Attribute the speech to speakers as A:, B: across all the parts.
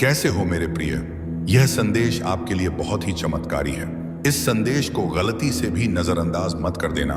A: कैसे हो मेरे प्रिय। यह संदेश आपके लिए बहुत ही चमत्कारी है। इस संदेश को गलती से भी नजरअंदाज मत कर देना,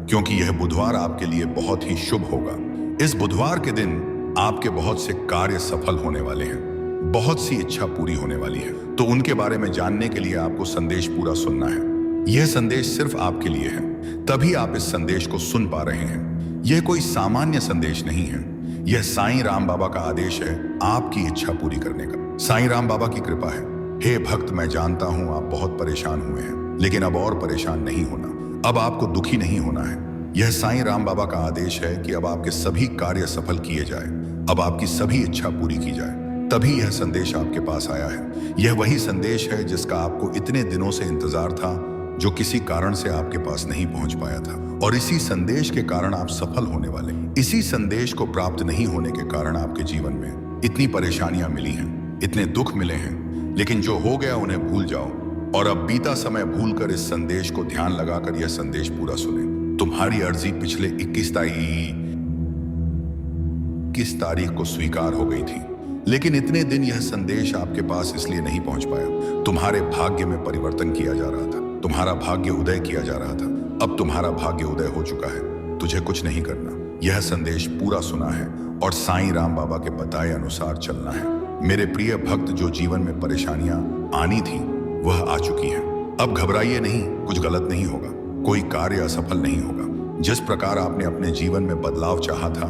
A: क्योंकि यह बुधवार आपके लिए बहुत ही शुभ होगा। इस बुधवार के दिन आपके बहुत से कार्य सफल होने वाले हैं, बहुत सी इच्छा पूरी होने वाली है। तो उनके बारे में जानने के लिए आपको संदेश पूरा सुनना है। यह संदेश सिर्फ आपके लिए है, तभी आप इस संदेश को सुन पा रहे हैं। यह कोई सामान्य संदेश नहीं है, यह साईं राम बाबा का आदेश है आपकी इच्छा पूरी करने का। साईं राम बाबा की कृपा है। हे भक्त, मैं जानता हूं आप बहुत परेशान हुए हैं, लेकिन अब और परेशान नहीं होना, अब आपको दुखी नहीं होना है। यह साईं राम बाबा का आदेश है कि अब आपके सभी कार्य सफल किए जाए, अब आपकी सभी इच्छा पूरी की जाए। तभी यह संदेश आपके पास आया है। यह वही संदेश है जिसका आपको इतने दिनों से इंतजार था, जो किसी कारण से आपके पास नहीं पहुंच पाया था, और इसी संदेश के कारण आप सफल होने वाले। इसी संदेश को प्राप्त नहीं होने के कारण आपके जीवन में इतनी परेशानियां मिली हैं, इतने दुख मिले हैं, लेकिन जो हो गया उन्हें भूल जाओ और अब बीता समय भूलकर इस संदेश को ध्यान लगाकर यह संदेश पूरा सुने। तुम्हारी अर्जी पिछले 21 तारीख को स्वीकार हो गई थी, लेकिन इतने दिन यह संदेश आपके पास इसलिए नहीं पहुंच पाया। तुम्हारे भाग्य में परिवर्तन किया जा रहा था, तुम्हारा भाग्य उदय किया जा रहा था। अब तुम्हारा भाग्य उदय हो चुका है, तुझे कुछ नहीं करना। यह संदेश पूरा सुना है और साईं राम बाबा के बताए अनुसार चलना है। मेरे प्रिय भक्त, जो जीवन में परेशानियां आनी थी वह आ चुकी हैं। अब घबराइए नहीं, कुछ गलत नहीं होगा, कोई कार्य असफल नहीं होगा। जिस प्रकार आपने अपने जीवन में बदलाव चाहा था,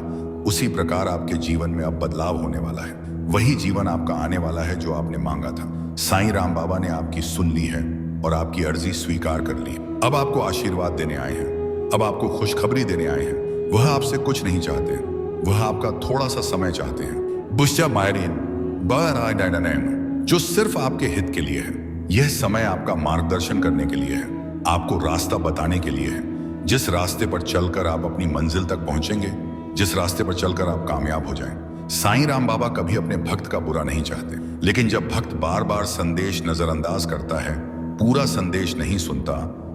A: उसी प्रकार आपके जीवन में अब बदलाव होने वाला है। वही जीवन आपका आने वाला है जो आपने मांगा था। साईं राम बाबा ने आपकी सुन ली है और आपकी अर्जी स्वीकार कर ली। अब आपको आशीर्वाद देने आए हैं, अब आपको खुशखबरी देने आए हैं। वह आपसे कुछ नहीं चाहते, वह आपका थोड़ा सा समय चाहते हैं, बुश्चा मायरीन जो सिर्फ आपके हित के लिए है। यह समय आपका मार्गदर्शन करने के लिए है, आपको रास्ता बताने के लिए है। जिस रास्ते पर चलकर आप अपनी मंजिल तक पहुंचेंगे, जिस रास्ते पर चलकर आप कामयाब हो जाएं। साईं राम बाबा कभी अपने भक्त का बुरा नहीं चाहते, लेकिन जब भक्त बार बार संदेश नजरअंदाज करता है, पूरा संदेश नहीं सुनता,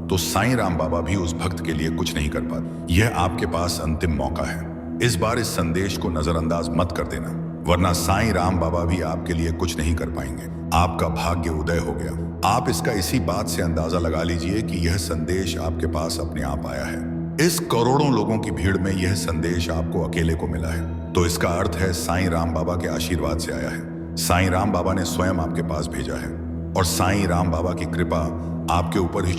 A: तो साईं राम बाबा भी उस भक्त के लिए कुछ नहीं कर पाते। यह आपके पास अंतिम मौका है। इस बार इस संदेश को नजरअंदाज मत कर देना, वरना साईं राम बाबा भी आपके लिए कुछ नहीं कर पाएंगे। आपका भाग्य उदय हो गया। आप इसका इसी बात से अंदाजा लगा लीजिए कि यह संदेश आपके पास अपने आप आया है। इस करोड़ों लोगों की भीड़ में यह संदेश आपको अकेले को मिला है, तो इसका अर्थ है साईं राम बाबा के आशीर्वाद से आया है। साईं राम बाबा ने स्वयं आपके पास भेजा है और साईं राम बाबा की कृपा आपके ऊपर ही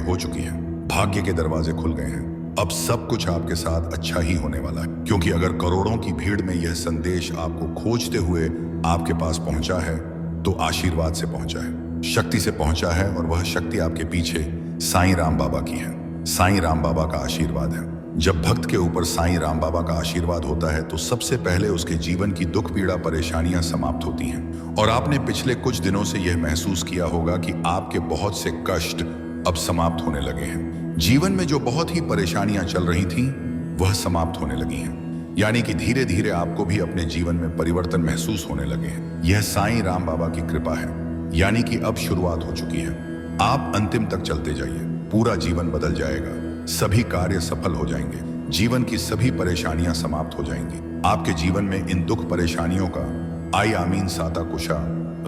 A: हो चुकी है। भाग्य के दरवाजे खुल गए हैं। अब सब कुछ आपके साथ अच्छा ही होने वाला है, क्योंकि अगर करोड़ों की भीड़ में यह संदेश आपको खोजते हुए आपके पास पहुंचा है, तो आशीर्वाद से पहुंचा है, शक्ति से पहुंचा है, और वह शक्ति आपके पीछे साईं राम बाबा की है। साईं राम बाबा का आशीर्वाद है। जब भक्त के ऊपर साईं राम बाबा का आशीर्वाद होता है, तो सबसे पहले उसके जीवन की दुख पीड़ा परेशानियां समाप्त होती हैं। और आपने पिछले कुछ दिनों से यह महसूस किया होगा कि आपके बहुत से कष्ट अब समाप्त होने लगे हैं। जीवन में जो बहुत ही परेशानियां चल रही थीं, वह समाप्त होने लगी हैं। यानी कि धीरे धीरे आपको भी अपने जीवन में परिवर्तन महसूस होने लगे हैं। यह साईं राम बाबा की कृपा है, यानी कि अब शुरुआत हो चुकी है। आप अंतिम तक चलते जाइए, पूरा जीवन बदल जाएगा, सभी कार्य सफल हो जाएंगे, जीवन की सभी परेशानियां समाप्त हो जाएंगी। आपके जीवन में इन दुख परेशानियों का, आई आमीन साता कुशा,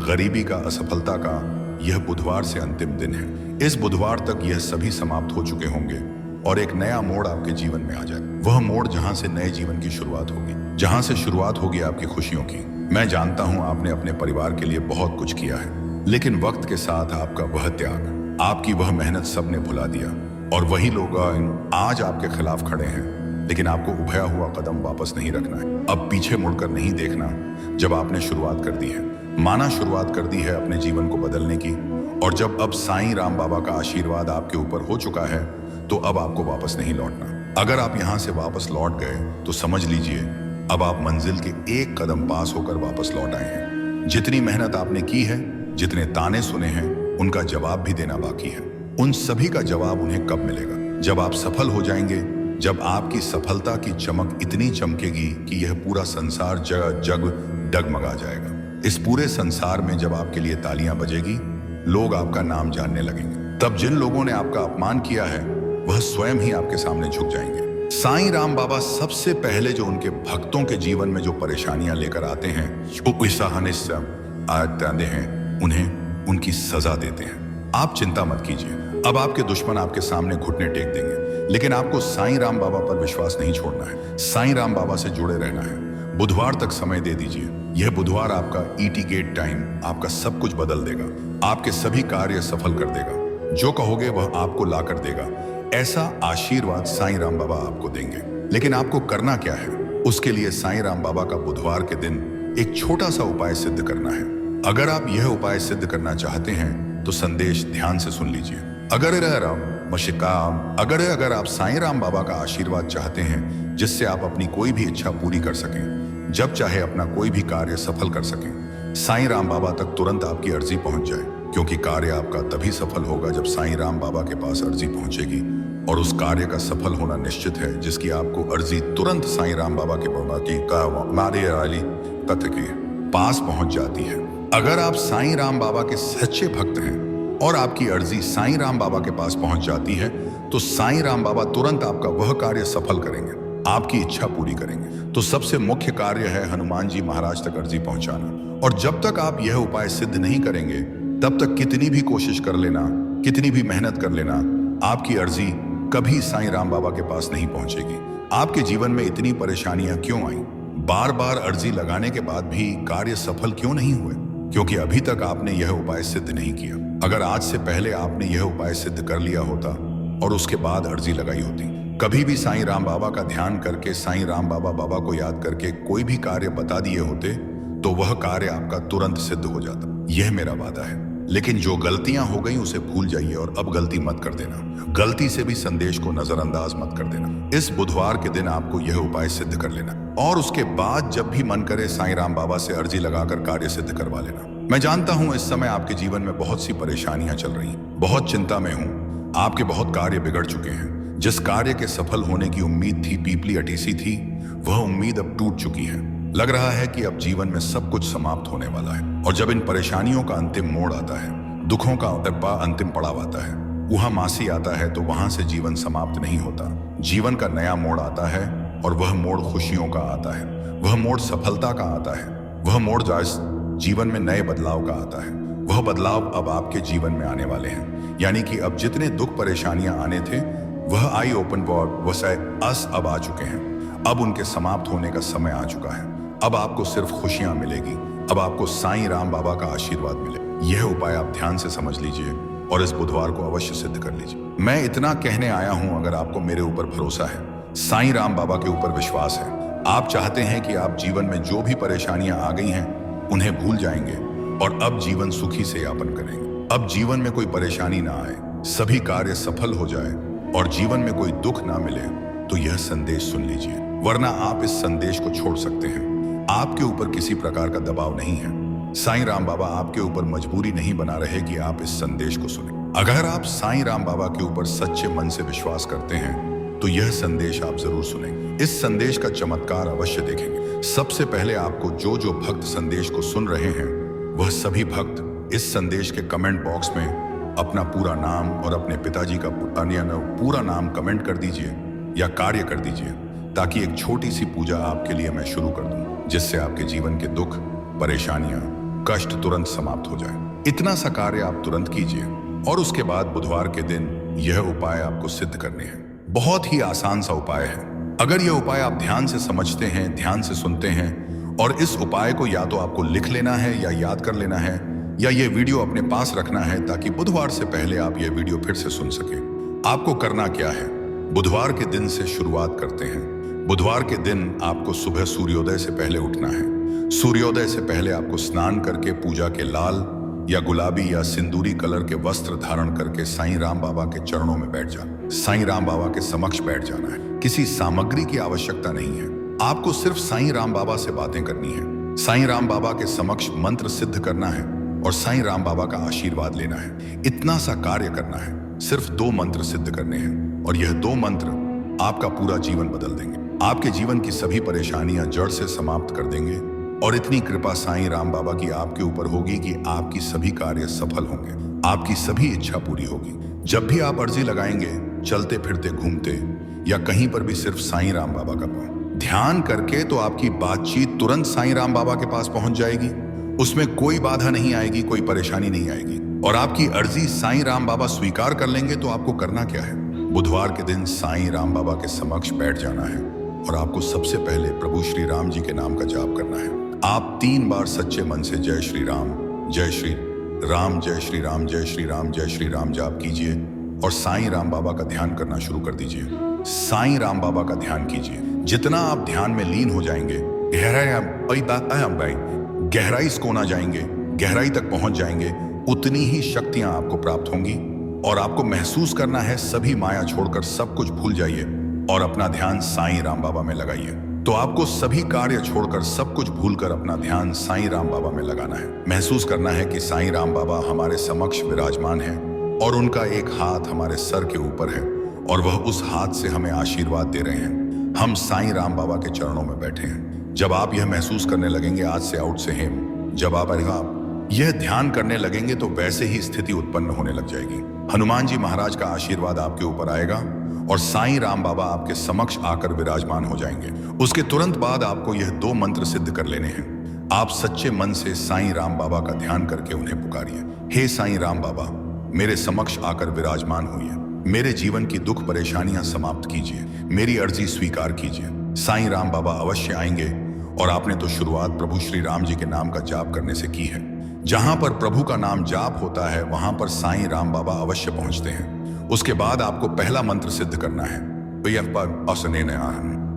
A: गरीबी का, असफलता का, यह बुधवार से अंतिम दिन है। इस बुधवार तक यह सभी समाप्त हो चुके होंगे और एक नया मोड़ आपके जीवन में आ जाए। वह मोड़ जहां से नए जीवन की शुरुआत होगी, जहां से शुरुआत होगी आपकी खुशियों की। मैं जानता हूं आपने अपने परिवार के लिए बहुत कुछ किया है, लेकिन वक्त के साथ आपका वह त्याग, आपकी वह मेहनत सबने भुला दिया, और वही लोग आज आपके खिलाफ खड़े हैं। लेकिन आपको उभया हुआ कदम वापस नहीं रखना है, अब पीछे मुड़कर नहीं देखना। जब आपने शुरुआत कर दी है, माना शुरुआत कर दी है अपने जीवन को बदलने की, और जब अब साईं राम बाबा का आशीर्वाद आपके ऊपर हो चुका है, तो अब आपको वापस नहीं लौटना। अगर आप यहां से वापस लौट गए, तो समझ लीजिए अब आप मंजिल के एक कदम पास होकर वापस लौट आए हैं। जितनी मेहनत आपने की है, जितने ताने सुने हैं, उनका जवाब भी देना बाकी है। उन सभी का जवाब उन्हें कब मिलेगा? जब आप सफल हो जाएंगे, जब आपकी सफलता की चमक इतनी चमकेगी कि यह पूरा संसार जग डगमगा जाएगा। इस पूरे संसार में जब आपके लिए तालियां बजेगी, लोग आपका नाम जानने लगेंगे। तब जिन लोगों ने आपका अपमान किया है, वह स्वयं ही आपके सामने झुक जाएंगे। साईं राम बाबा सबसे पहले जो उनके भक्तों के जीवन में जो परेशानियां लेकर आते हैं, आते हैं, उन्हें उनकी सजा देते हैं। आप चिंता मत कीजिए, अब आपके दुश्मन आपके सामने घुटने टेक देंगे, लेकिन आपको साईं राम बाबा पर विश्वास नहीं छोड़ना है। साईं राम बाबा से जुड़े रहना है। बुधवार तक समय दे दीजिए। यह बुधवार आपका ईटी गेट टाइम आपका सब कुछ बदल देगा, आपके सभी कार्य सफल कर देगा। जो कहोगे वह आपको ला कर देगा। ऐसा आशीर्वाद साईं राम बाबा आपको देंगे। लेकिन आपको करना क्या है? उसके लिए साईं राम बाबा का बुधवार के दिन एक छोटा सा उपाय सिद्ध करना है। अगर आप यह उपाय सिद्ध करना चाहते हैं तो संदेश ध्यान से सुन लीजिए। अगर आप साईं राम बाबा का आशीर्वाद चाहते हैं जिससे आप अपनी कोई भी इच्छा पूरी कर सकें, जब चाहे अपना कोई भी कार्य सफल कर सकें, साईं राम बाबा तक तुरंत आपकी अर्जी पहुंच जाए, क्योंकि कार्य आपका तभी सफल होगा जब साईं राम बाबा के पास अर्जी पहुंचेगी। और उस कार्य का सफल होना निश्चित है जिसकी आपको अर्जी तुरंत साईं राम बाबा के तत्व के पास पहुंच जाती है। अगर आप साईं राम बाबा के सच्चे भक्त हैं और आपकी अर्जी साईं राम बाबा के पास पहुंच जाती है तो साईं राम बाबा तुरंत आपका वह कार्य सफल करेंगे, आपकी इच्छा पूरी करेंगे। तो सबसे मुख्य कार्य है हनुमान जी महाराज तक अर्जी पहुंचाना। और जब तक आप यह उपाय सिद्ध नहीं करेंगे तब तक कितनी भी कोशिश कर लेना, कितनी भी मेहनत कर लेना, आपकी अर्जी कभी साईं राम बाबा के पास नहीं पहुंचेगी। आपके जीवन में इतनी परेशानियां क्यों आई? बार बार अर्जी लगाने के बाद भी कार्य सफल क्यों नहीं हुए? क्योंकि अभी तक आपने यह उपाय सिद्ध नहीं किया। अगर आज से पहले आपने यह उपाय सिद्ध कर लिया होता और उसके बाद अर्जी लगाई होती, कभी भी साईं राम बाबा का ध्यान करके, साईं राम बाबा को याद करके कोई भी कार्य बता दिए होते तो वह कार्य आपका तुरंत सिद्ध हो जाता। यह मेरा वादा है। लेकिन जो गलतियां हो गई उसे भूल जाइए और अब गलती मत कर देना। गलती से भी संदेश को नजरअंदाज मत कर देना। इस बुधवार के दिन आपको यह उपाय सिद्ध कर लेना और उसके बाद जब भी मन करे साईं राम बाबा से अर्जी लगाकर कार्य सिद्ध करवा लेना। मैं जानता हूं इस समय आपके जीवन में बहुत सी परेशानियां चल रही हैं, बहुत चिंता में हूं, आपके बहुत कार्य बिगड़ चुके हैं। जिस कार्य के सफल होने की उम्मीद थी, पीपली अटीसी थी, वह उम्मीद अब टूट चुकी है। लग रहा है कि अब जीवन में सब कुछ समाप्त होने वाला है। और जब इन परेशानियों का अंतिम मोड़ आता है, दुखों का अंतिम पड़ाव आता है, वहां मासी आता है, तो वहां से जीवन समाप्त नहीं होता। जीवन का नया मोड़ आता है और वह मोड़ खुशियों का आता है, वह मोड़ सफलता का आता है, वह मोड़ जीवन में नए बदलाव का आता है। वह बदलाव अब आपके जीवन में आने वाले हैं। यानी कि अब जितने दुख परेशानियां आने थे वह आई ओपन वस अब आ चुके हैं। अब उनके समाप्त होने का समय आ चुका है। अब आपको सिर्फ खुशियां मिलेगी। अब आपको साईं राम बाबा का आशीर्वाद मिले। यह उपाय आप ध्यान से समझ लीजिए और इस बुधवार को अवश्य सिद्ध कर लीजिए। मैं इतना कहने आया हूं, अगर आपको मेरे ऊपर भरोसा है, साईं राम बाबा के ऊपर विश्वास है, आप चाहते हैं कि आप जीवन में जो भी परेशानियां आ गई हैं उन्हें भूल जाएंगे और अब जीवन सुखी से यापन करेंगे। अब जीवन में कोई परेशानी ना आए, सभी कार्य सफल हो जाए और जीवन में कोई दुख ना मिले, तो यह संदेश सुन लीजिए, वरना आप इस संदेश को छोड़ सकते हैं। आपके ऊपर किसी प्रकार का दबाव नहीं है। साईं राम बाबा आपके ऊपर मजबूरी नहीं बना रहे कि आप इस संदेश को सुने। अगर आप साईं राम बाबा के ऊपर सच्चे मन से विश्वास करते हैं तो यह संदेश आप जरूर सुनेंगे। इस संदेश का चमत्कार अवश्य देखेंगे। सबसे पहले आपको जो भक्त संदेश को सुन रहे हैं वह सभी भक्त इस संदेश के कमेंट बॉक्स में अपना पूरा नाम और अपने पिताजी का पूरा नाम कमेंट कर दीजिए या कार्य कर दीजिए, ताकि एक छोटी सी पूजा आपके लिए मैं शुरू कर दूं, जिससे आपके जीवन के दुख, परेशानियां, कष्ट तुरंत समाप्त हो जाए। इतना सा कार्य आप तुरंत कीजिए और उसके बाद बुधवार के दिन यह उपाय आपको सिद्ध करने हैं। बहुत ही आसान सा उपाय है। अगर यह उपाय आप ध्यान से समझते हैं, ध्यान से सुनते हैं और इस उपाय को या तो आपको लिख लेना है या याद कर लेना है या ये वीडियो अपने पास रखना है ताकि बुधवार से पहले आप ये वीडियो फिर से सुन सके। आपको करना क्या है? बुधवार के दिन से शुरुआत करते हैं। बुधवार के दिन आपको सुबह सूर्योदय से पहले उठना है। सूर्योदय से पहले आपको स्नान करके पूजा के लाल या गुलाबी या सिंदूरी कलर के वस्त्र धारण करके साईं राम बाबा के चरणों में बैठ जाना, साईं राम बाबा के समक्ष बैठ जाना है। किसी सामग्री की आवश्यकता नहीं है, आपको सिर्फ साईं राम बाबा से बातें करनी है, साईं राम बाबा के समक्ष मंत्र सिद्ध करना है और साईं राम बाबा का आशीर्वाद लेना है। इतना सा कार्य करना है। सिर्फ 2 मंत्र सिद्ध करने हैं और यह 2 मंत्र आपका पूरा जीवन बदल देंगे। आपके जीवन की सभी परेशानियां जड़ से समाप्त कर देंगे और इतनी कृपा साईं राम बाबा की आपके ऊपर होगी कि आपकी सभी कार्य सफल होंगे, आपकी सभी इच्छा पूरी होगी। जब भी आप अर्जी लगाएंगे, चलते फिरते घूमते या कहीं पर भी सिर्फ साईं राम बाबा का ध्यान करके, तो आपकी बातचीत तुरंत साईं राम बाबा के पास पहुंच जाएगी उसमें कोई बाधा नहीं आएगी, कोई परेशानी नहीं आएगी और आपकी अर्जी साईं राम बाबा स्वीकार कर लेंगे। तो आपको करना क्या है? बुधवार के दिन साईं राम बाबा के समक्ष बैठ जाना है और आपको सबसे पहले प्रभु श्री राम जी के नाम का जाप करना है। आप 3 बार सच्चे मन से जय श्री राम, जय श्री राम, जय श्री राम, जय श्री राम, जय श्री राम जाप कीजिए और साईं राम बाबा का ध्यान करना शुरू कर दीजिए। साईं राम बाबा का ध्यान कीजिए। जितना आप ध्यान में लीन हो जाएंगे, गहराई से कोना जाएंगे, गहराई तक पहुंच जाएंगे, उतनी ही शक्तियां आपको प्राप्त होंगी और आपको महसूस करना है सभी माया छोड़कर सब कुछ भूल जाइए और अपना ध्यान साईं राम बाबा में लगाइए। तो आपको सभी कार्य छोड़कर सब कुछ भूलकर अपना ध्यान साईं राम बाबा में लगाना है। महसूस करना है कि साईं राम बाबा हमारे समक्ष विराजमान है और उनका एक हाथ हमारे सर के ऊपर है और वह उस हाथ से हमें आशीर्वाद दे रहे हैं। हम साईं राम बाबा के चरणों में बैठे हैं। जब आप यह महसूस करने लगेंगे, आज से आउट से हेम, जब आप यह ध्यान करने लगेंगे तो वैसे ही स्थिति उत्पन्न होने लग जाएगी। हनुमान जी महाराज का आशीर्वाद आपके ऊपर आएगा और साईं राम बाबा आपके समक्ष आकर विराजमान हो जाएंगे। उसके तुरंत बाद आपको यह 2 मंत्र सिद्ध कर लेने हैं। आप सच्चे मन से साईं राम बाबा का ध्यान करके उन्हें पुकारिए। हे साईं राम बाबा, मेरे समक्ष आकर विराजमान हुई, मेरे जीवन की दुख परेशानियां समाप्त कीजिए, मेरी अर्जी स्वीकार कीजिए। साईं राम बाबा अवश्य आएंगे और आपने तो शुरुआत प्रभु श्री राम जी के नाम का जाप करने से की है। जहां पर प्रभु का नाम जाप होता है वहां पर साईं राम बाबा अवश्य पहुंचते हैं। उसके बाद आपको पहला मंत्र सिद्ध करना है।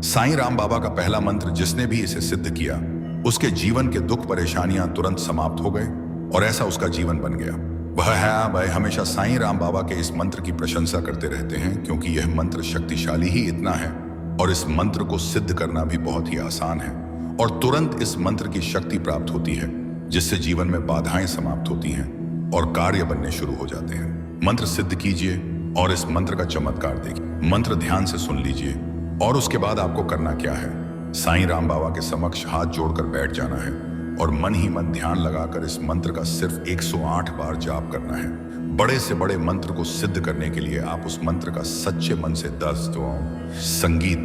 A: साईं राम बाबा का पहला मंत्र जिसने भी इसे सिद्ध किया उसके जीवन के दुख परेशानियां तुरंत समाप्त हो गए और ऐसा उसका जीवन बन गया। वह हमेशा साईं राम बाबा के इस मंत्र की प्रशंसा करते रहते हैं क्योंकि यह मंत्र शक्तिशाली ही इतना है और इस मंत्र को सिद्ध करना भी बहुत ही आसान है और तुरंत इस मंत्र की शक्ति प्राप्त होती है जिससे जीवन में बाधाएं समाप्त होती हैं और कार्य बनने शुरू हो जाते हैं। मंत्र सिद्ध कीजिए और इस मंत्र का चमत्कार देखिए। मंत्र ध्यान से सुन लीजिए और उसके बाद आपको करना क्या है? साईं राम बाबा के समक्ष हाथ जोड़कर बैठ जाना है और मन ही मन ध्यान लगाकर इस मंत्र का सिर्फ 108 बार जाप करना है। बड़े से बड़े मंत्र को सिद्ध करने के लिए आप उस मंत्र का सच्चे मन से 10 संगीत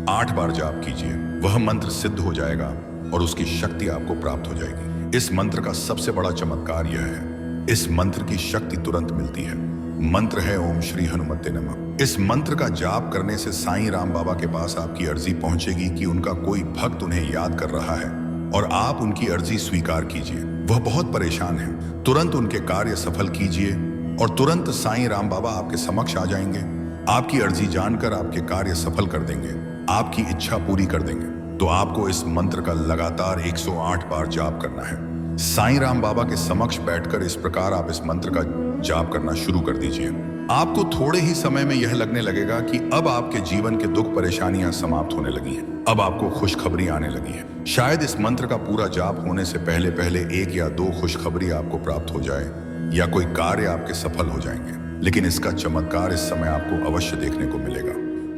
A: 8 बार जाप कीजिए। वह मंत्र सिद्ध हो जाएगा और उसकी शक्ति आपको प्राप्त हो जाएगी। इस मंत्र का सबसे बड़ा चमत्कार यह है, इस मंत्र की शक्ति तुरंत मिलती है। मंत्र है ओम श्री हनुमते नमः। इस मंत्र का जाप करने से साईं राम बाबा के पास आपकी अर्जी पहुंचेगी कि उनका कोई भक्त उन्हें याद कर रहा है और आप उनकी अर्जी स्वीकार कीजिए। वह बहुत परेशान है, तुरंत उनके कार्य सफल कीजिए और तुरंत साईं राम बाबा आपके समक्ष आ जाएंगे। आपकी अर्जी जानकर आपके कार्य सफल कर देंगे, आपकी इच्छा पूरी कर देंगे। तो आपको इस मंत्र का लगातार 108 बार जाप करना है। साईं राम बाबा के समक्ष बैठकर इस प्रकार आप इस मंत्र का जाप करना शुरू कर दीजिए। आपको थोड़े ही समय में यह लगने लगेगा कि अब आपके जीवन के दुख परेशानियां समाप्त होने लगी हैं। अब आपको खुशखबरी आने लगी है। शायद इस मंत्र का पूरा जाप होने से पहले पहले 1 या 2 खुशखबरी आपको प्राप्त हो जाए या कोई कार्य आपके सफल हो जाएंगे, लेकिन इसका चमत्कार इस समय आपको अवश्य देखने को मिलेगा।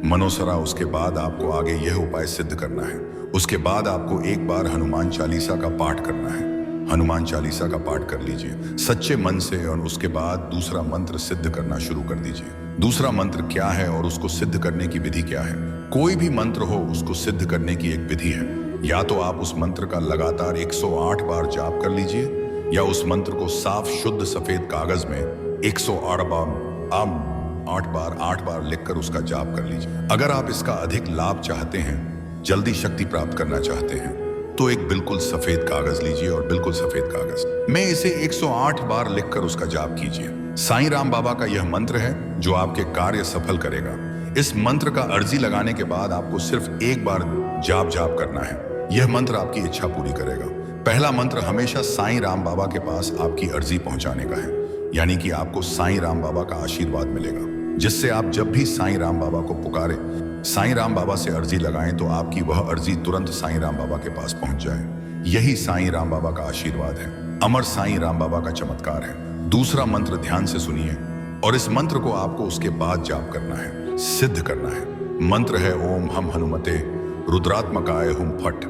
A: मनोसरा उसके बाद आपको आगे यह उपाय सिद्ध करना है। उसके बाद आपको 1 बार हनुमान चालीसा का पाठ करना है। हनुमान चालीसा का पाठ कर लीजिए सच्चे मन से और उसके बाद दूसरा मंत्र सिद्ध करना शुरू कर दीजिए। दूसरा मंत्र क्या है और उसको सिद्ध करने की विधि क्या है? कोई भी मंत्र हो उसको सिद्ध करने की एक विधि है। या तो आप उस मंत्र का लगातार 108 बार जाप कर लीजिए या उस मंत्र को साफ शुद्ध सफेद कागज में 108 बार लिखकर उसका जाप कर लीजिए। अगर आप इसका अधिक लाभ चाहते हैं, जल्दी शक्ति प्राप्त करना चाहते हैं, तो एक बिल्कुल सफेद कागज लीजिए और बिल्कुल सफेद कागज में इसे 108 बार लिखकर उसका जाप कीजिए। साईं राम बाबा का यह मंत्र है जो आपके कार्य सफल करेगा। इस मंत्र का अर्जी लगाने के बाद आपको सिर्फ 1 बार जाप करना है। यह मंत्र आपकी इच्छा पूरी करेगा। पहला मंत्र हमेशा साईं राम बाबा के पास आपकी अर्जी पहुंचाने का है, यानी कि आपको साईं राम बाबा का आशीर्वाद मिलेगा, जिससे आप जब भी साईं राम बाबा को पुकारे, साईं राम बाबा से अर्जी लगाएं तो आपकी वह अर्जी तुरंत साईं राम बाबा के पास पहुंच जाए। यही साईं राम बाबा का आशीर्वाद है, अमर साईं राम बाबा का चमत्कार है। दूसरा मंत्र ध्यान से सुनिए और इस मंत्र को आपको उसके बाद जाप करना है, सिद्ध करना है। मंत्र है ओम हम हनुमते रुद्रात्मकाय हुम फट।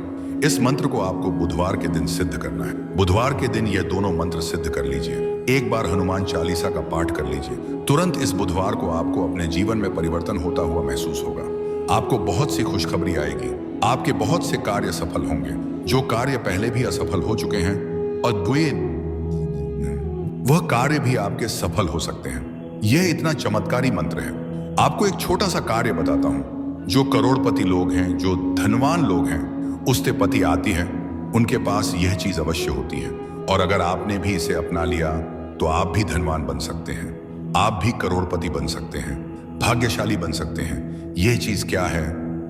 A: इस मंत्र को आपको बुधवार के दिन सिद्ध करना है। बुधवार के दिन यह दोनों मंत्र सिद्ध कर लीजिए। 1 बार हनुमान चालीसा का पाठ कर लीजिए। तुरंत इस बुधवार को आपको अपने जीवन में परिवर्तन होता हुआ महसूस होगा। आपको बहुत सी खुशखबरी आएगी, आपके बहुत से कार्य सफल होंगे जो कार्य पहले भी असफल हो चुके हैं और वह कार्य भी आपके सफल हो सकते हैं। यह इतना चमत्कारी मंत्र है। आपको एक छोटा सा कार्य बताता हूं। जो करोड़पति लोग हैं, जो धनवान लोग हैं, उस्तेपति आती है, उनके पास यह चीज अवश्य होती है। और अगर आपने भी इसे अपना लिया तो आप भी धनवान बन सकते हैं, आप भी करोड़पति बन सकते हैं, भाग्यशाली बन सकते हैं। यह चीज क्या है?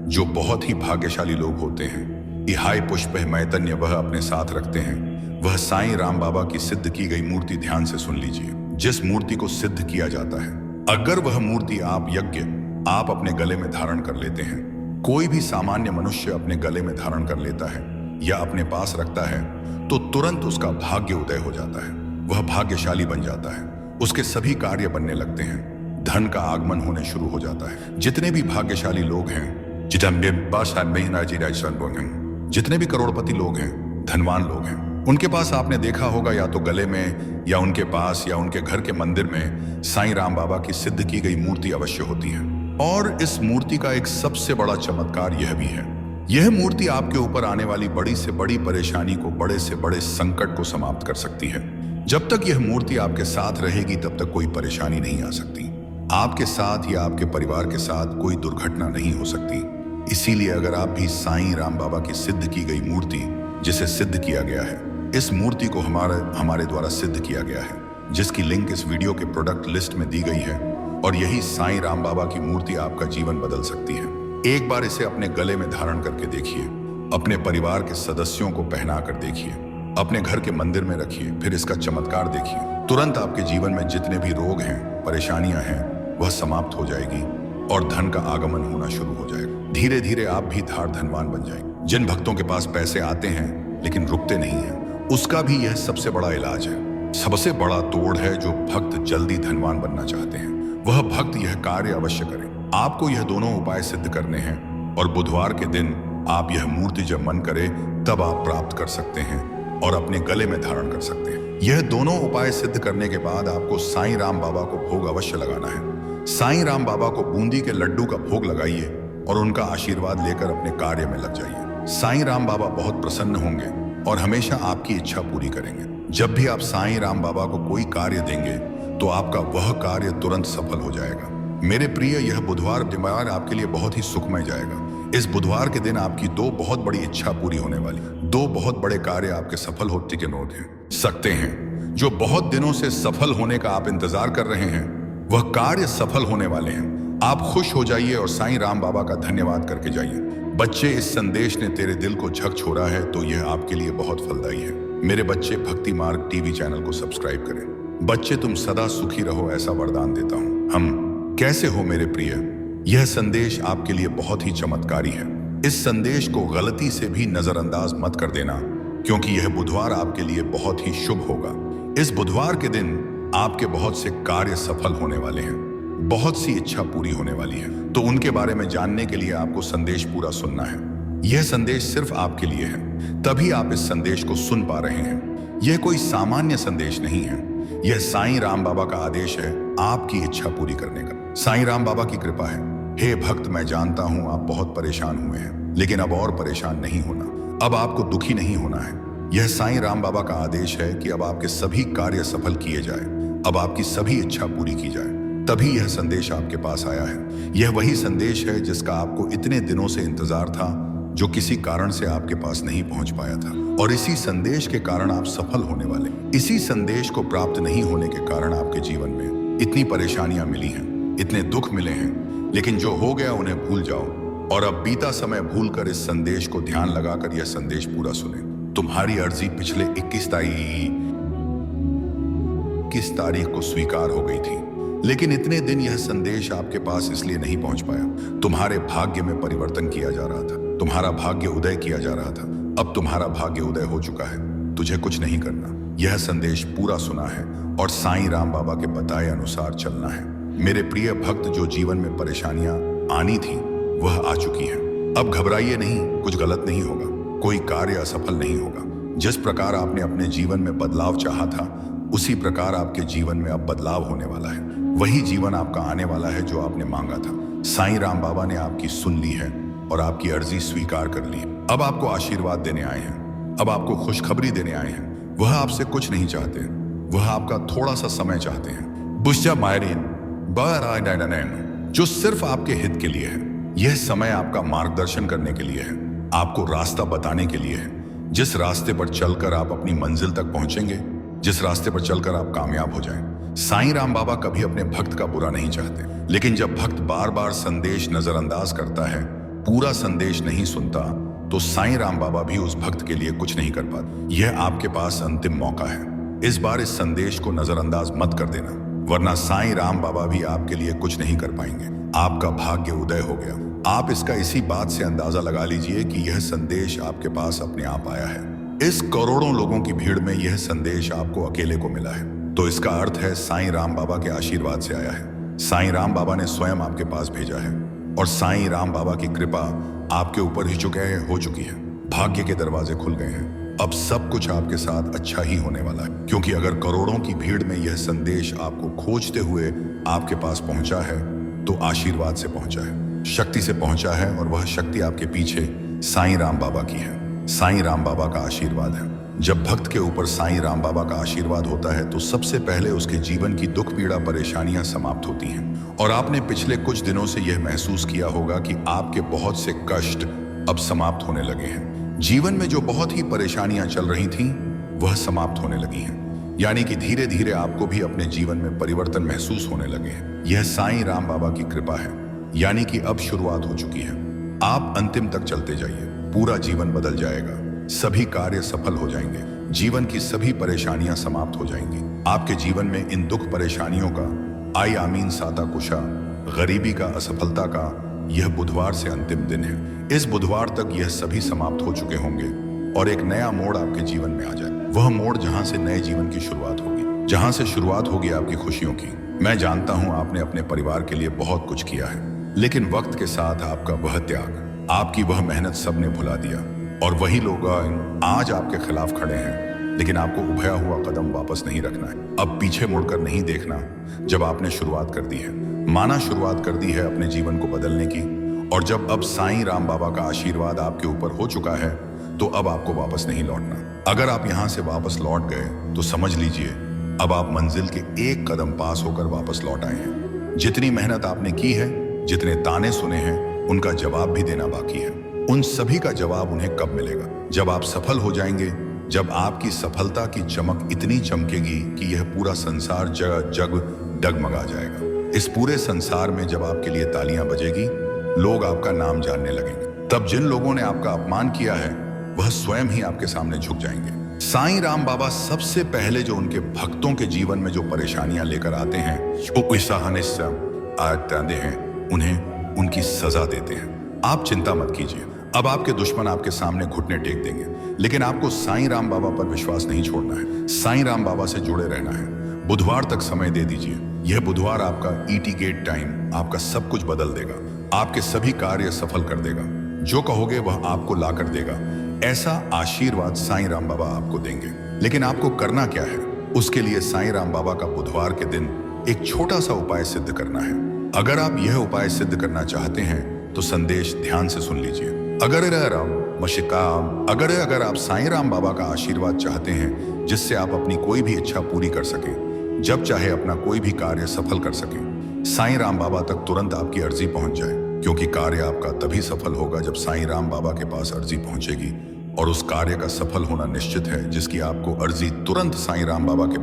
A: जो बहुत ही भाग्यशाली लोग होते हैं, इहाय पुष्प मैतन्य वह अपने साथ रखते हैं। वह साईं राम बाबा की सिद्ध की गई मूर्ति ध्यान से सुन लीजिए। जिस मूर्ति को सिद्ध किया जाता है, अगर वह मूर्ति आप अपने गले में धारण कर लेते हैं, कोई भी सामान्य मनुष्य अपने गले में धारण कर लेता है या अपने पास रखता है, तो तुरंत उसका भाग्य उदय हो जाता है। वह भाग्यशाली बन जाता है, उसके सभी कार्य बनने लगते हैं, धन का आगमन होने शुरू हो जाता है। जितने भी भाग्यशाली लोग हैं, जितने भी करोड़पति लोग हैं, धनवान लोग हैं, उनके पास आपने देखा होगा या तो गले में या उनके पास या उनके घर के मंदिर में साईं राम बाबा की सिद्ध की गई मूर्ति अवश्य होती है। और इस मूर्ति का एक सबसे बड़ा चमत्कार यह भी है, यह मूर्ति आपके ऊपर आने वाली बड़ी से बड़ी परेशानी को, बड़े से बड़े संकट को समाप्त कर सकती है। जब तक यह मूर्ति आपके साथ रहेगी तब तक कोई परेशानी नहीं आ सकती। आपके साथ या आपके परिवार के साथ कोई दुर्घटना नहीं हो सकती। इसीलिए अगर आप भी साईं राम बाबा की सिद्ध की गई मूर्ति, जिसे सिद्ध किया गया है, इस मूर्ति को हमारे द्वारा सिद्ध किया गया है, जिसकी लिंक इस वीडियो के प्रोडक्ट लिस्ट में दी गई है, और यही साईं राम बाबा की मूर्ति आपका जीवन बदल सकती है। एक बार इसे अपने गले में धारण करके देखिए, अपने परिवार के सदस्यों को पहना कर देखिए, अपने घर के मंदिर में रखिए, फिर इसका चमत्कार देखिए। तुरंत आपके जीवन में जितने भी रोग हैं, परेशानियां हैं, वह समाप्त हो जाएगी और धन का आगमन होना शुरू हो जाएगा। धीरे धीरे आप भी धनवान बन जाएंगे। जिन भक्तों के पास पैसे आते हैं लेकिन रुकते नहीं हैं, उसका भी यह सबसे बड़ा इलाज है। सबसे बड़ा तोड़ है जो भक्त जल्दी धनवान बनना चाहते हैं, वह भक्त यह कार्य अवश्य करें। आपको यह दोनों उपाय सिद्ध करने हैं और बुधवार के दिन आप यह मूर्ति जब मन करे तब आप प्राप्त कर सकते हैं और अपने गले में धारण कर सकते हैं। यह दोनों उपाय सिद्ध करने के बाद आपको साईं राम बाबा को भोग अवश्य लगाना है। साईं राम बाबा को बूंदी के लड्डू का भोग लगाइए और उनका आशीर्वाद लेकर अपने कार्य में लग जाइए। साईं राम बाबा बहुत प्रसन्न होंगे और हमेशा आपकी इच्छा पूरी करेंगे। जब भी आप साईं राम बाबा को कोई कार्य देंगे तो आपका वह कार्य तुरंत सफल हो जाएगा। मेरे प्रिय, यह बुधवार आपके लिए बहुत ही सुखमय जाएगा। इस बुधवार के दिन आपकी दो बहुत बड़ी इच्छा पूरी होने वाली, दो बहुत बड़े कार्य आपके सफल होने के नोट हैं सकते हैं। जो बहुत दिनों से सफल होने का आप इंतजार कर रहे हैं, वह कार्य सफल होने वाले हैं। आप खुश हो जाइए और साईं राम बाबा का धन्यवाद करके जाइए। बच्चे, इस संदेश ने तेरे दिल को झकझोरा है तो यह आपके लिए बहुत फलदायी है। मेरे बच्चे, भक्ति मार्ग टीवी चैनल को सब्सक्राइब करें। बच्चे, तुम सदा सुखी रहो, ऐसा वरदान देता हूं। हम कैसे हो मेरे प्रिय? यह संदेश आपके लिए बहुत ही चमत्कारी है। इस संदेश को गलती से भी नजरअंदाज मत कर देना, क्योंकि यह बुधवार आपके लिए बहुत ही शुभ होगा। इस बुधवार के दिन आपके बहुत से कार्य सफल होने वाले हैं, बहुत सी इच्छा पूरी होने वाली है। तो उनके बारे में जानने के लिए आपको संदेश पूरा सुनना है। यह संदेश सिर्फ आपके लिए है, तभी आप इस संदेश को सुन पा रहे हैं। यह कोई सामान्य संदेश नहीं है, यह साईं राम बाबा का आदेश है आपकी इच्छा पूरी करने का। साईं राम बाबा की कृपा है। हे भक्त, मैं जानता हूं आप बहुत परेशान हुए हैं, लेकिन अब और परेशान नहीं होना, अब आपको दुखी नहीं होना है। यह साईं राम बाबा का आदेश है कि अब आपके सभी कार्य सफल किए जाए, अब आपकी सभी इच्छा पूरी की जाए। तभी यह संदेश आपके पास आया है। यह वही संदेश है जिसका आपको इतने दिनों से इंतजार था, जो किसी कारण से आपके पास नहीं पहुंच पाया था, और इसी संदेश के कारण आप सफल होने वाले। इसी संदेश को प्राप्त नहीं होने के कारण आपके जीवन में इतनी परेशानियां मिली हैं, इतने दुख मिले हैं, लेकिन जो हो गया उन्हें भूल जाओ और अब बीता समय भूलकर इस संदेश को ध्यान लगाकर यह संदेश पूरा सुने। तुम्हारी अर्जी पिछले 21 तारीख को स्वीकार हो गई थी, लेकिन इतने दिन यह संदेश आपके पास इसलिए नहीं पहुंच पाया। तुम्हारे भाग्य में परिवर्तन किया जा रहा था, तुम्हारा भाग्य उदय किया जा रहा था। अब तुम्हारा भाग्य उदय हो चुका है, तुझे कुछ नहीं करना। यह संदेश पूरा सुना है और साईं राम बाबा के बताए अनुसार चलना है। मेरे प्रिय भक्त, जो जीवन में परेशानियां आनी थी वह आ चुकी हैं। अब घबराइए नहीं, कुछ गलत नहीं होगा, कोई कार्य असफल नहीं होगा। जिस प्रकार आपने अपने जीवन में बदलाव चाहा था, उसी प्रकार आपके जीवन में अब बदलाव होने वाला है। वही जीवन आपका आने वाला है जो आपने मांगा था। साईं राम बाबा ने आपकी सुन ली है और आपकी अर्जी स्वीकार कर ली है। अब आपको आशीर्वाद देने आए हैं। अब आपको खुशखबरी देने आए हैं। वह आपसे कुछ नहीं चाहते, वह आपका थोड़ा सा समय चाहते हैं। बुश्या मायरीन जो सिर्फ आपके हित के लिए है। यह समय आपका मार्गदर्शन करने के लिए है, आपको रास्ता बताने के लिए है। जिस रास्ते पर चलकर आप अपनी मंजिल तक पहुंचेंगे, जिस रास्ते पर चलकर आप कामयाब हो जाएं। साईं राम बाबा कभी अपने भक्त का बुरा नहीं चाहते, लेकिन जब भक्त बार बार संदेश नजरअंदाज करता है, पूरा संदेश नहीं सुनता, तो साईं राम बाबा भी उस भक्त के लिए कुछ नहीं कर पाते। यह आपके पास अंतिम मौका है। इस बार इस संदेश को नजरअंदाज मत कर देना, वरना साईं राम बाबा भी आपके लिए कुछ नहीं कर पाएंगे। आपका भाग्य उदय हो गया। आप इसका इसी बात से अंदाजा लगा लीजिए कि यह संदेश आपके पास अपने आप आया है। इस करोड़ों लोगों की भीड़ में यह संदेश आपको अकेले को मिला है, तो इसका अर्थ है साईं राम बाबा के आशीर्वाद से आया है। साईं राम बाबा ने स्वयं आपके पास भेजा है, और साईं राम बाबा की कृपा आपके ऊपर ही हो चुकी है। भाग्य के दरवाजे खुल गए हैं। अब सब कुछ आपके साथ अच्छा ही होने वाला है, क्योंकि अगर करोड़ों की भीड़ में यह संदेश आपको खोजते हुए आपके पास पहुंचा है, तो आशीर्वाद से पहुंचा है, शक्ति से पहुंचा है, और वह शक्ति आपके पीछे साईं राम बाबा की है। साईं राम बाबा का आशीर्वाद है। जब भक्त के ऊपर साईं राम बाबा का आशीर्वाद होता है, तो सबसे पहले उसके जीवन की दुख पीड़ा परेशानियां समाप्त होती हैं। और आपने पिछले कुछ दिनों से यह महसूस किया होगा कि आपके बहुत से कष्ट अब समाप्त होने लगे हैं। जीवन में जो बहुत ही परेशानियां चल रही थीं, वह समाप्त होने लगी हैं। यानी कि धीरे धीरे आपको भी अपने जीवन में परिवर्तन महसूस होने लगे हैं। यह साईं राम बाबा की कृपा है, यानी कि अब शुरुआत हो चुकी है। आप अंतिम तक चलते जाइए, पूरा जीवन बदल जाएगा, सभी कार्य सफल हो जाएंगे, जीवन की सभी परेशानियां समाप्त हो जाएंगी। आपके जीवन में इन दुख परेशानियों का, आई आमीन साता कुशा, गरीबी का, असफलता का, यह बुधवार से अंतिम दिन है। इस बुधवार तक यह सभी समाप्त हो चुके होंगे और एक नया मोड़ आपके जीवन में आ जाए। वह मोड़ जहां से नए जीवन की शुरुआत होगी, जहां से शुरुआत होगी आपकी खुशियों की। मैं जानता हूं आपने अपने परिवार के लिए बहुत कुछ किया है, लेकिन वक्त के साथ आपका वह त्याग, आपकी वह मेहनत सबने भुला दिया, और वही लोग आज आपके खिलाफ खड़े हैं। लेकिन आपको उभया हुआ कदम वापस नहीं रखना है, अब पीछे मुड़कर नहीं देखना। जब आपने शुरुआत कर दी है, माना शुरुआत कर दी है अपने जीवन को बदलने की, और जब अब साईं राम बाबा का आशीर्वाद आपके ऊपर हो चुका है, तो अब आपको वापस नहीं लौटना। अगर आप यहां से वापस लौट गए, तो समझ लीजिए अब आप मंजिल के एक कदम पास होकर वापस लौट आए हैं। जितनी मेहनत आपने की है, जितने ताने सुने हैं, उनका जवाब भी देना बाकी है। उन सभी का जवाब उन्हें कब मिलेगा? जब आप सफल हो जाएंगे, जब आपकी सफलता की चमक इतनी चमकेगी कि यह पूरा संसार जग डगमगा जाएगा। इस पूरे संसार में जब आपके लिए तालियां बजेगी, लोग आपका नाम जानने लगेंगे। तब जिन लोगों ने आपका अपमान किया है, वह स्वयं ही आपके सामने झुक जाएंगे। साईं राम बाबा सबसे पहले जो उनके भक्तों के जीवन में जो परेशानियां लेकर आते हैं, उन्हें उनकी सजा देते हैं। आप चिंता मत कीजिए, अब आपके दुश्मन आपके सामने घुटने टेक देंगे, लेकिन आपको साईं राम बाबा पर विश्वास नहीं छोड़ना है। साईं राम बाबा से जुड़े रहना है। बुधवार तक समय दे दीजिए। यह बुधवार आपका ईटी गेट टाइम आपका सब कुछ बदल देगा, आपके सभी कार्य सफल कर देगा। जो कहोगे वह आपको ला कर देगा। ऐसा आशीर्वाद साईं राम बाबा आपको देंगे। लेकिन आपको करना क्या है? उसके लिए साईं राम बाबा का बुधवार के दिन एक छोटा सा उपाय सिद्ध करना है। अगर आप यह उपाय सिद्ध करना चाहते हैं, तो संदेश ध्यान से सुन लीजिए। अगर आप साईं राम बाबा का आशीर्वाद चाहते हैं, जिससे आप अपनी कोई भी इच्छा पूरी कर सकें, जब चाहे अपना कोई भी कार्य सफल कर सकें, साईं राम बाबा तक तुरंत आपकी अर्जी पहुंच जाए, क्योंकि कार्य आपका तभी सफल होगा जब साईं राम बाबा के पास अर्जी पहुंचेगी, और उस कार्य का सफल होना निश्चित है, जिसकी आपको अर्जी तुरंत साईं राम बाबा के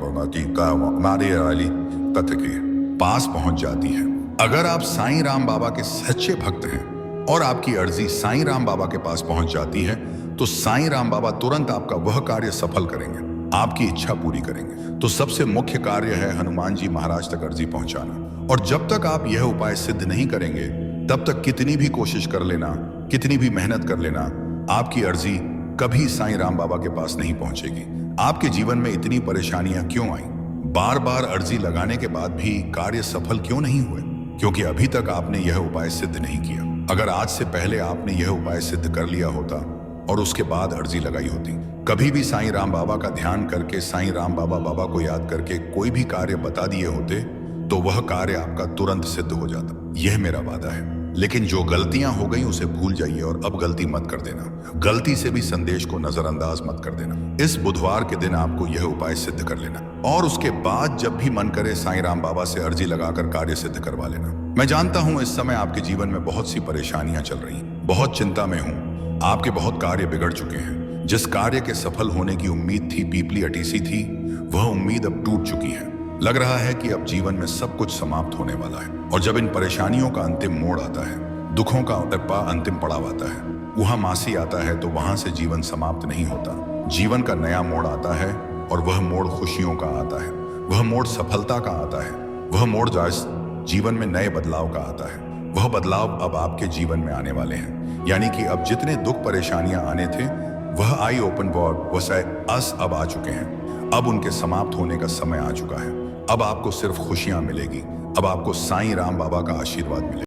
A: पास पहुंच जाती है। अगर आप साईं राम बाबा के सच्चे भक्त हैं और आपकी अर्जी साईं राम बाबा के पास पहुंच जाती है, तो साईं राम बाबा तुरंत आपका वह कार्य सफल करेंगे, आपकी इच्छा पूरी करेंगे। तो सबसे मुख्य कार्य है हनुमान जी महाराज तक अर्जी पहुंचाना। और जब तक आप यह उपाय सिद्ध नहीं करेंगे, तब तक कितनी भी कोशिश कर लेना, कितनी भी मेहनत कर लेना, आपकी अर्जी कभी साईं राम बाबा के पास नहीं पहुंचेगी। आपके जीवन में इतनी परेशानियां क्यों आई? बार बार अर्जी लगाने के बाद भी कार्य सफल क्यों नहीं हुए? क्योंकि अभी तक आपने यह उपाय सिद्ध नहीं किया। अगर आज से पहले आपने यह उपाय सिद्ध कर लिया होता और उसके बाद अर्जी लगाई होती, कभी भी साईं राम बाबा का ध्यान करके, साईं राम बाबा को याद करके कोई भी कार्य बता दिए होते, तो वह कार्य आपका तुरंत सिद्ध हो जाता। यह मेरा वादा है। लेकिन जो गलतियां हो गई उसे भूल जाइए और अब गलती मत कर देना। गलती से भी संदेश को नजरअंदाज मत कर देना। इस बुधवार के दिन आपको यह उपाय सिद्ध कर लेना और उसके बाद जब भी मन करे साईं राम बाबा से अर्जी लगाकर कार्य सिद्ध करवा लेना। मैं जानता हूं इस समय आपके जीवन में बहुत सी परेशानियां चल रही, बहुत चिंता में हूं। आपके बहुत कार्य बिगड़ चुके हैं। जिस कार्य के सफल होने की उम्मीद थी, पीपली अटीसी थी, वह उम्मीद अब टूट चुकी है। लग रहा है कि अब जीवन में सब कुछ समाप्त होने वाला है। और जब इन परेशानियों का अंतिम मोड़ आता है, दुखों का अंतिम पड़ाव आता है, वहां मासी आता है, तो वहां से जीवन समाप्त नहीं होता। जीवन का नया मोड़ आता है और वह मोड़ खुशियों का आता है, वह मोड़ सफलता का आता है, वह मोड़ जीवन में नए बदलाव का आता है। वह बदलाव अब आपके जीवन में आने वाले हैं। यानी कि अब जितने दुख परेशानियां आने थे, वह आई ओपन वर्ड वह अब आ चुके हैं। अब उनके समाप्त होने का समय आ चुका है। अब आपको सिर्फ खुशियां मिलेगी। अब आपको साईं राम बाबा का आशीर्वाद मिलेगा।